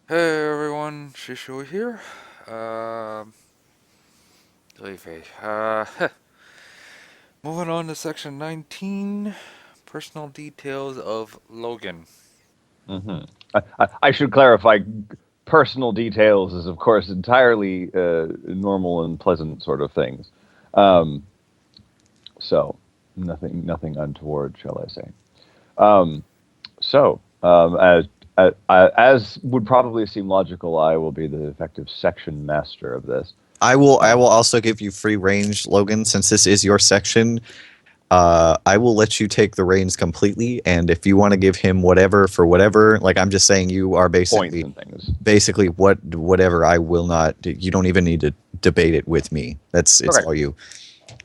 Hey everyone, Shishu here. Leafy. Moving on to section 19, personal details of Logan. hmm I should clarify. Personal details is, of course, entirely normal and pleasant sort of things. Um, so nothing untoward, shall I say? Um, as would probably seem logical, I will be the effective section master of this. I will Um, also give you free range, Logan, since this is your section. I will let you take the reins completely, and if you want to give him whatever for whatever, like I'm just saying, you are Points basically and things. whatever. I will not. You don't even need to debate it with me. It's Okay, all you.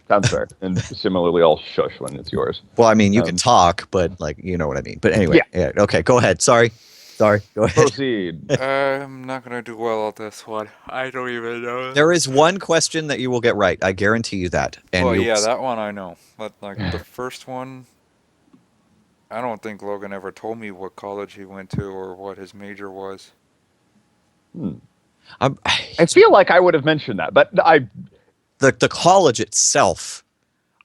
sounds fair. And similarly, I'll shush when it's yours. Well, I mean, you can Um, talk, but like you know what I mean. But anyway, yeah, yeah, okay, go ahead. Sorry, go ahead. proceed. I'm not gonna do well at this one. I don't even know. There is one question that you will get right. I guarantee you that, and Well, you. yeah, that one I know. But, like, the first one, I don't think Logan ever told me what college he went to or what his major was. Hmm. I'm, I feel like I would have mentioned that, but I the college itself.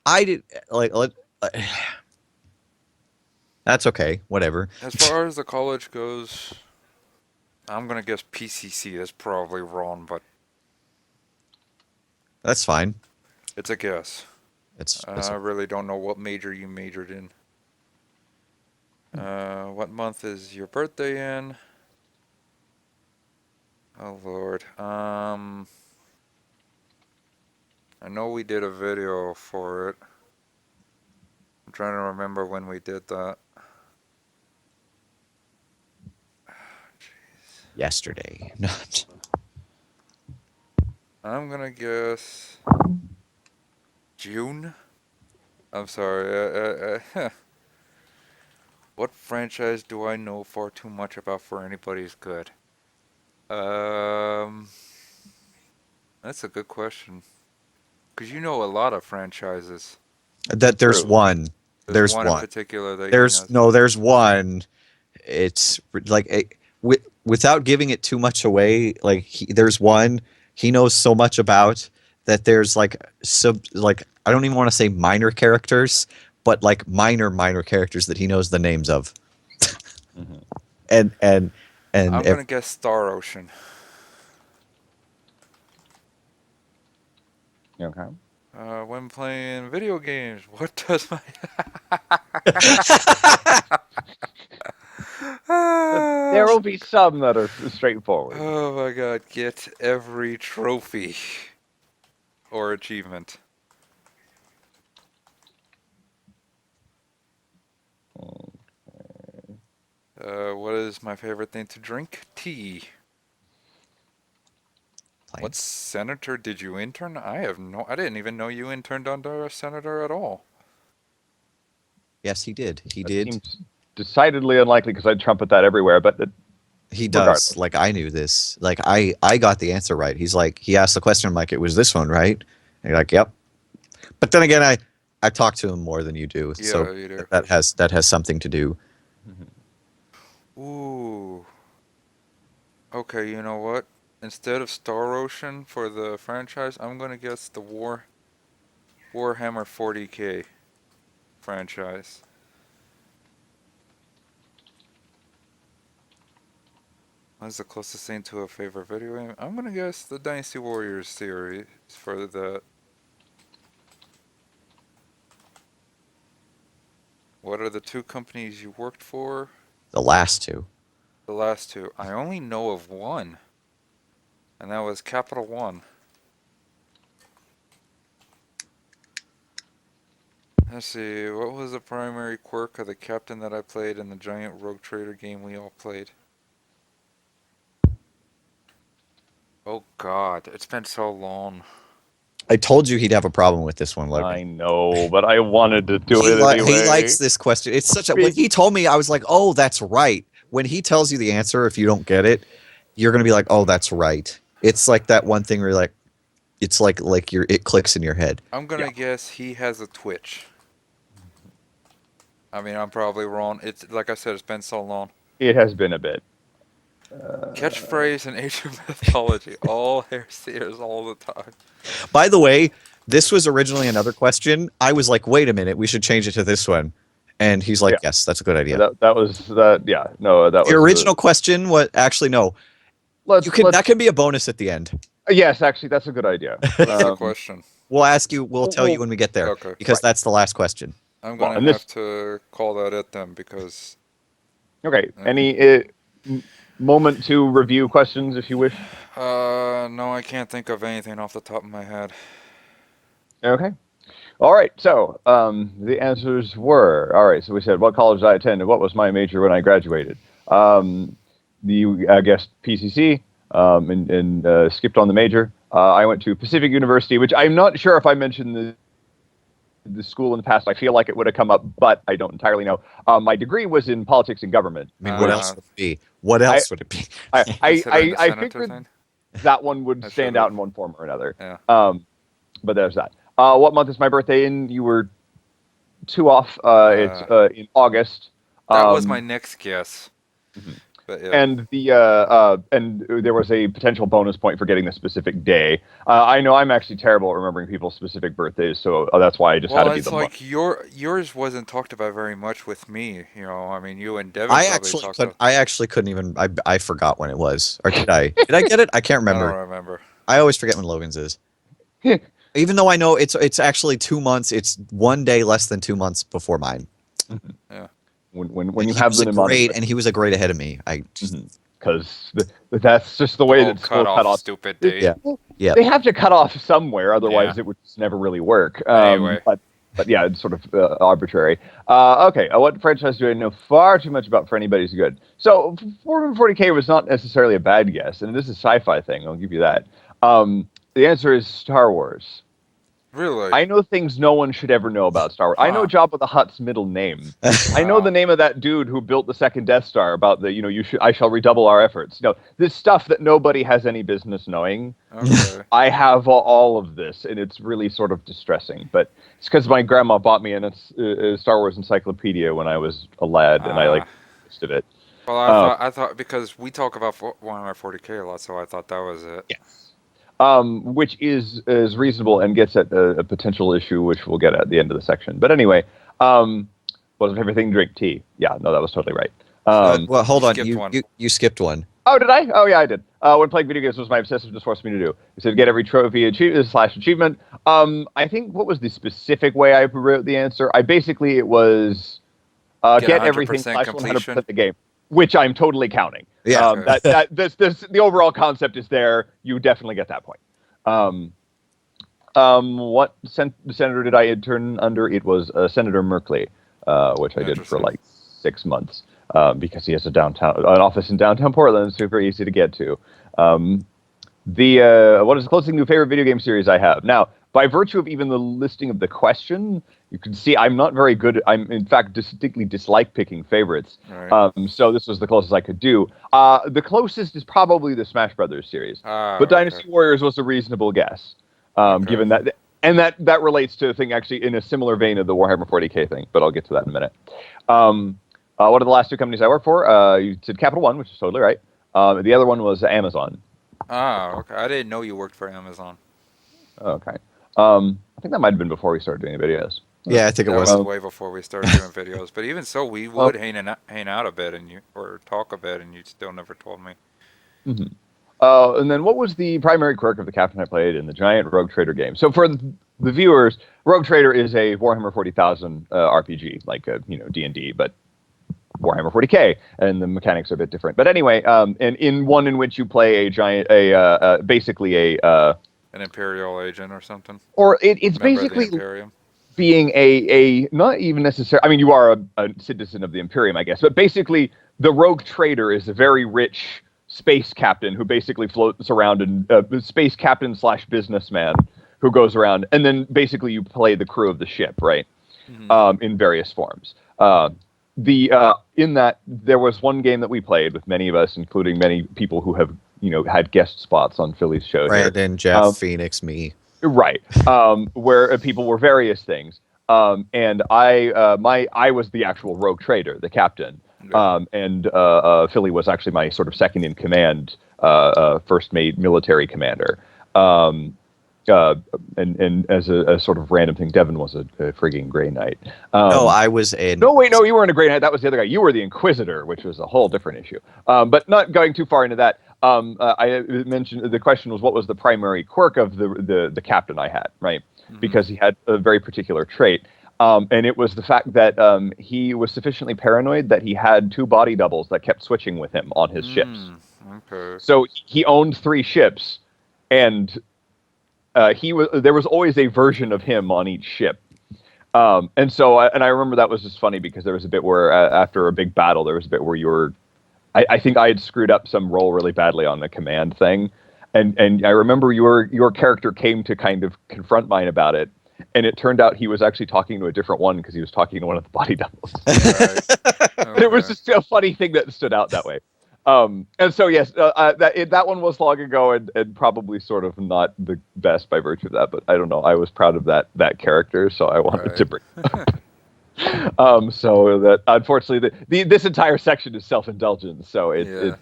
I did like that's okay. Whatever. As far as the college goes, I'm gonna guess PCC. That's probably wrong, but That's fine. it's a guess. It's I really don't know what major you majored in. What month is your birthday in? Oh Lord. I know we did a video for it. I'm trying to remember when we did that. Jeez. yesterday. Not I'm gonna guess June. I'm sorry. What franchise do I know far too much about for anybody's good? Um, that's a good question. Cause you know a lot of franchises. that there's true. one. There's There's one in one. particular that he There's knows. no. There's one. It's like without giving it too much away. Like there's one he knows so much about that there's like like I don't even want to say minor characters, but like minor characters that he knows the names of. Hmm. And and and I'm if, gonna guess Star Ocean. Okay. When playing video games, what does my There Ah, will be some that are straightforward. oh my God, get every trophy or achievement. What is my favorite thing to drink? Tea. What planks. senator did you intern? I didn't even know you interned under a senator at all. Yes, he did. He That did. seems decidedly unlikely because I'd trumpet that everywhere, but He does. regardless. Like I knew this. Like I got the answer right. He's like he asked the question. I'm like it was this one, right? And you're like, yep. But then again, I talk to him more than you do, so Yeah, you do. that has something to do. Mhm. Ooh. Okay, you know what? Instead of Star Ocean for the franchise, I'm gonna guess the Warhammer 40K franchise. What's the closest thing to a favorite video game? I'm gonna guess the Dynasty Warriors series for the. What are the two companies you worked for? The last two. The last two. I only know of one, and that was Capital One. Let's see, what was the primary quirk of the captain that I played in the giant rogue trader game we all played? Oh God, it's been so long. I told you he'd have a problem with this one, Logan. I know, but I wanted to do it He anyway. likes this question. It's such a when Be- he told me, I was like, oh, that's right. When he tells you the answer, if you don't get it, you're gonna be like, oh, that's right. It's like that one thing where you're like, it's like it clicks in your head. I'm yeah, gonna guess he has a Twitch. I mean, I'm probably wrong. It's like I said, it's been so long. it has been a bit. Catchphrase in Age of Mythology. All hairseers all the time. By the way, this was originally another question. I was like, wait a minute, we should change it to this one. And he's like, Yeah. yes, that's a good idea. That was that. Yeah, no, that was The original question was actually no. Let's, That can be a bonus at the end. yes, actually, that's a good idea. What's the question? We'll ask you. We'll tell you when we get there. Okay. Because that's the last question. I'm Well, gonna and have this- to call that it then because Okay. Any moment to review questions, if you wish? no, I can't think of anything off the top of my head. Okay. All right. So the answers were all right. So we said, what college did I attend and what was my major when I graduated? I guessed PCC and skipped on the major. I went to Pacific University, which I'm not sure if I mentioned the school in the past. I feel like it would have come up, but I don't entirely know. My degree was in politics and government. I mean, what else would it be? What else would it be? I Considering the senator figured thing? that one would I stand should've. out in one form or another. Yeah. But there's that. What month is my birthday in? You were two off. It's in August. That was my next guess. But yeah. And and there was a potential bonus point for getting the specific day. I know I'm actually terrible at remembering people's specific birthdays, so that's why I just had to be it's the like month. yours wasn't talked about very much with me. You know, I mean, you and Devon. I probably actually talked could. about- I actually couldn't even. I forgot when it was. Or did I? Did I get it? I can't I remember. don't remember. I always forget when Logan's is. Even though I know it's actually 2 months. It's 1 day less than 2 months before mine. Yeah. When you He have was the a mnemonic, grade, and he was a grade ahead of me. I just because that's just the way that school cut cut off off. stupid date. yeah. Yeah. They have to cut off somewhere, otherwise Yeah. it would just never really work. Anyway. But yeah, it's sort of arbitrary. Okay, what franchise do I know far too much about for anybody's good? So 440K was not necessarily a bad guess, and this is a sci-fi thing. I'll give you that. The answer is Star Wars. Really? I know things no one should ever know about Star Wars. I know Huh. Jabba the Hutt's middle name. I know the name of that dude who built the second Death Star. About I shall redouble our efforts. This stuff that nobody has any business knowing. Okay. I have all of this, and it's really sort of distressing. But it's because my grandma bought me a Star Wars encyclopedia when I was a lad, and I listed it. Well, I thought because we talk about 140K a lot, so I thought that was it. Yes. Which is reasonable and gets at a potential issue, which we'll get at the end of the section. But anyway, wasn't everything drink tea? Yeah, no, that was totally right. Well, hold on. skipped one. You skipped one. Oh, did I? Oh, yeah, I did. When playing video games was my obsessiveness forced me to do. It said get every trophy achievement. I think what was the specific way I wrote the answer? It was get everything 100% /100% the game, which I'm totally counting. Yeah. Okay. The overall concept is there. You definitely get that point. What senator did I intern under? It was Senator Merkley, which I did for Interesting. like 6 months because he has an office in downtown Portland. Super easy to get to. What is the closest thing to a favorite video game series I have? Now, by virtue of even the listing of the question, you can see I'm not very good. I'm, in fact, distinctly dislike picking favorites. Right. So this was the closest I could do. The closest is probably the Smash Brothers series. But Dynasty Warriors was a reasonable guess, given that. And that relates to a thing actually in a similar vein of the Warhammer 40K thing, but I'll get to that in a minute. What are the last two companies I work for? You said Capital One, which is totally right. The other one was Amazon. Okay. I didn't know you worked for Amazon. Okay. I think that might have been before we started doing the videos. Yeah, I think it That was. was way before we started doing videos. But even so, we would hang out a bit or talk a bit, and you still never told me. And then what was the primary quirk of the captain I played in the giant Rogue Trader game? So for the viewers, Rogue Trader is a Warhammer 40,000 RPG, like D&D, but Warhammer 40K, and the mechanics are a bit different. But anyway, and in one in which you play basically An Imperial agent or something. or it's Member of the basically Imperium. being a not even necessarily. I mean, you are a citizen of the Imperium, I guess, but basically the Rogue Trader is a very rich space captain who basically floats around and space captain / businessman who goes around, and then basically you play the crew of the ship, right? In various forms. In that there was one game that we played with many of us, including many people who have had guest spots on Philly's show. Brandon, Jeff, Phoenix, me. Right. Where people were various things. And I was the actual Rogue Trader, the captain. Yeah. And Philly was actually my sort of second in command, first mate military commander. Um, and as a sort of random thing, Devon was a frigging Grey Knight. No, I was in. No, wait, no, you weren't a Grey Knight. That was the other guy. You were the Inquisitor, which was a whole different issue. But not going too far into that. I mentioned the question was what was the primary quirk of the captain I had, right? Mhm. Because he had a very particular trait. And it was the fact that he was sufficiently paranoid that he had 2 body doubles that kept switching with him on his ships. Okay. So he owned 3 ships, and there was always a version of him on each ship. And so I remember that was just funny because there was a bit where after a big battle, there was a bit where you were, I think I had screwed up some roll really badly on the command thing. And I remember your character came to kind of confront mine about it. And it turned out he was actually talking to a different one because he was talking to one of the body doubles. Right. But it was Okay. just a funny thing that stood out that way. And so, yes, that one was long ago and probably sort of not the best by virtue of that. But I don't know. I was proud of that character, so I wanted to bring it up. So that, unfortunately, this entire section is self-indulgence. So it's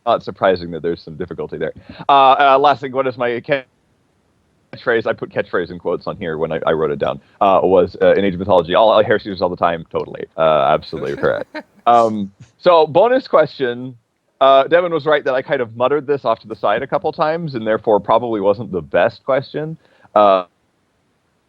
not surprising that there's some difficulty there. Last thing, what is my catchphrase? I put catchphrase in quotes on here when I wrote it down. Was in Age of Mythology, all hair seizures all the time. Totally, absolutely correct. So bonus question. Devon was right that I kind of muttered this off to the side a couple times, and therefore probably wasn't the best question. But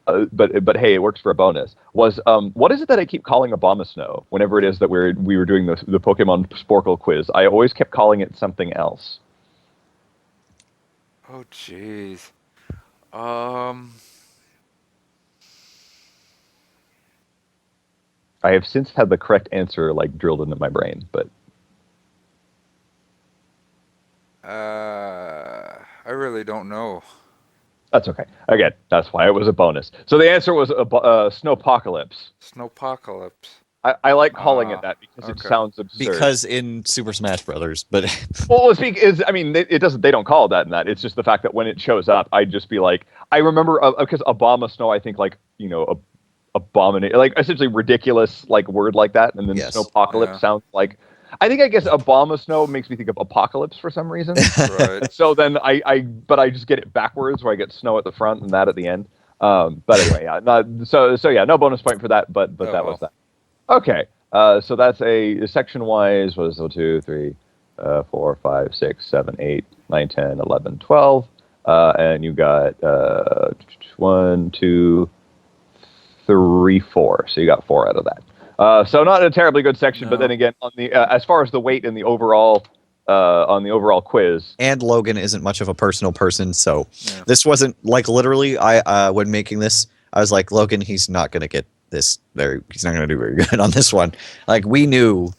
hey, it works for a bonus. Was what is it that I keep calling Abomasnow whenever it is that we were doing the Pokemon Sporkle quiz? I always kept calling it something else. Oh, jeez. I have since had the correct answer like drilled into my brain, but I really don't know. that's okay. Again, that's why it was a bonus. So the answer was Snowpocalypse. Snowpocalypse. I like calling it that because it Okay. sounds absurd. Because in Super Smash Brothers, but Well, I mean, it doesn't. They don't call it that in that. It's just the fact that when it shows up, I'd just be like, I remember because Abomasnow, I think like abominate, like essentially ridiculous, like word like that, and then Yes. Snowpocalypse Yeah. sounds like. I guess Abomasnow makes me think of apocalypse for some reason. Right. So then but I just get it backwards where I get snow at the front and that at the end. But anyway, yeah. So yeah, no bonus point for that. But that was that. Okay. So that's a section wise was 1, 2, 3, 4, 5, 6, 7, 8, 9, 10, 11, 12. And you got 1, 2, 3, 4. So you got 4 out of that. So not a terribly good section, but then again, on the as far as the weight in the overall on the overall quiz, and Logan isn't much of a personal person, so Yeah. this wasn't like literally. I when making this, I was like, Logan, he's not gonna get this very. He's not gonna do very good on this one. Like we knew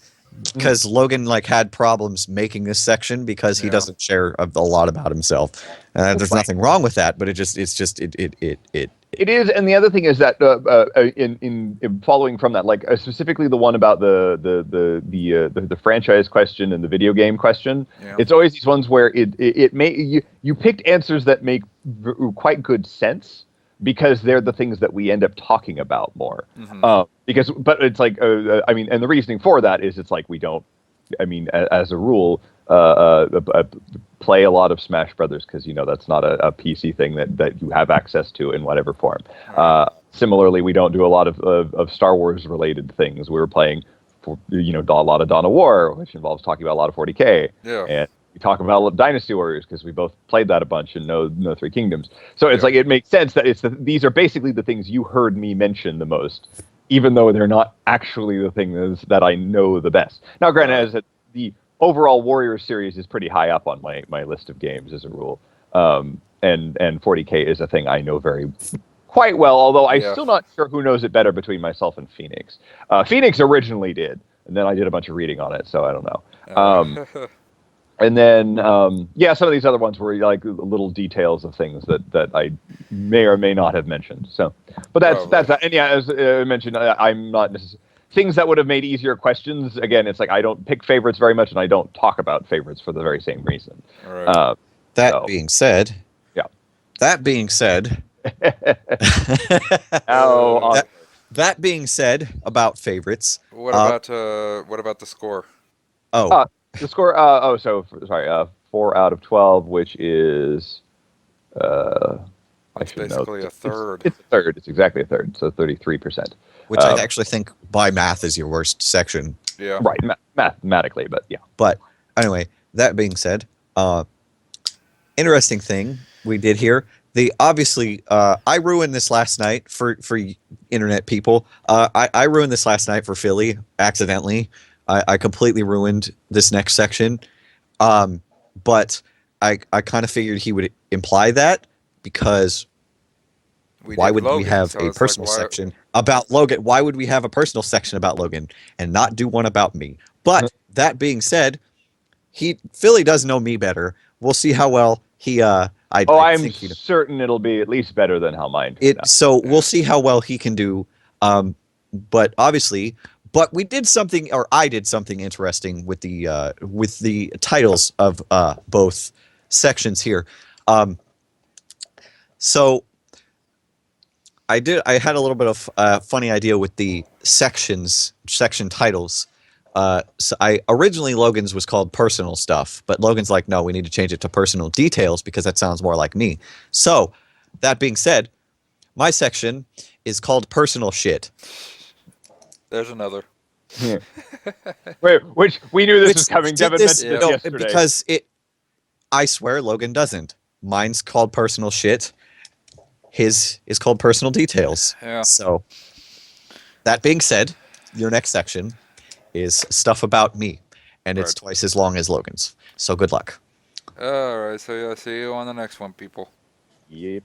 because Logan like had problems making this section because he Yeah. doesn't share a lot about himself. There's nothing wrong with that, but it it is. And the other thing is that in following from that, like specifically the one about the franchise question and the video game question, Yeah. it's always these ones where you picked answers that make quite good sense because they're the things that we end up talking about more. Mhm. But it's like I mean, and the reasoning for that is it's like we don't. I mean, as a rule, play a lot of Smash Brothers because that's not a PC thing that you have access to in whatever form. Similarly, we don't do a lot of Star Wars related things. We were playing, a lot of Dawn of War, which involves talking about a lot of 40K. Yeah. And we talk about a lot of Dynasty Warriors because we both played that a bunch and know Three Kingdoms. So it's Yeah. like it makes sense that these are basically the things you heard me mention the most, even though they're not actually the things that I know the best. Now, granted, as the overall Warriors series is pretty high up on my list of games as a rule, and 40K is a thing I know quite well. Although I'm still not sure who knows it better between myself and Phoenix. Phoenix originally did, and then I did a bunch of reading on it, so I don't know. And then, some of these other ones were like little details of things that I may or may not have mentioned. So, but that's that. And yeah, as I mentioned, I'm not necessarily things that would have made easier questions. Again, it's like I don't pick favorites very much, and I don't talk about favorites for the very same reason. Right. being said, yeah. That being said, that being said, about favorites. What about the score? Oh, The score. Sorry. 4 out of 12, which is. I It's should know. basically a third. It's a third. It's exactly a third. So 33%. which I actually think by math is your worst section. Yeah. Right, mathematically, but yeah. But anyway, that being said, interesting thing we did here. Obviously, I ruined this last night for internet people. I ruined this last night for Philly accidentally. I completely ruined this next section. But I kind of figured he would imply that because why did would we Logan, have so a it's like, personal section about Logan? Why would we have a personal section about Logan and not do one about me? But that being said, Philly does know me better. We'll see how well he. I'm certain it'll be at least better than how mine. So we'll see how well he can do. But obviously, we did something, or I did something interesting with the titles of both sections here. So I had a little bit of a funny idea with the section titles. So originally Logan's was called personal stuff, but Logan's like, no, we need to change it to personal details because that sounds more like me. So that being said, my section is called personal shit. There's another. Yeah. Which we knew this was coming. Devon mentioned this yesterday. Because I swear Logan doesn't. Mine's called personal shit. His is called personal details. Yeah. So that being said, your next section is stuff about me, and it's twice as long as Logan's. So good luck. All right. So yeah, see you on the next one, people. Yep.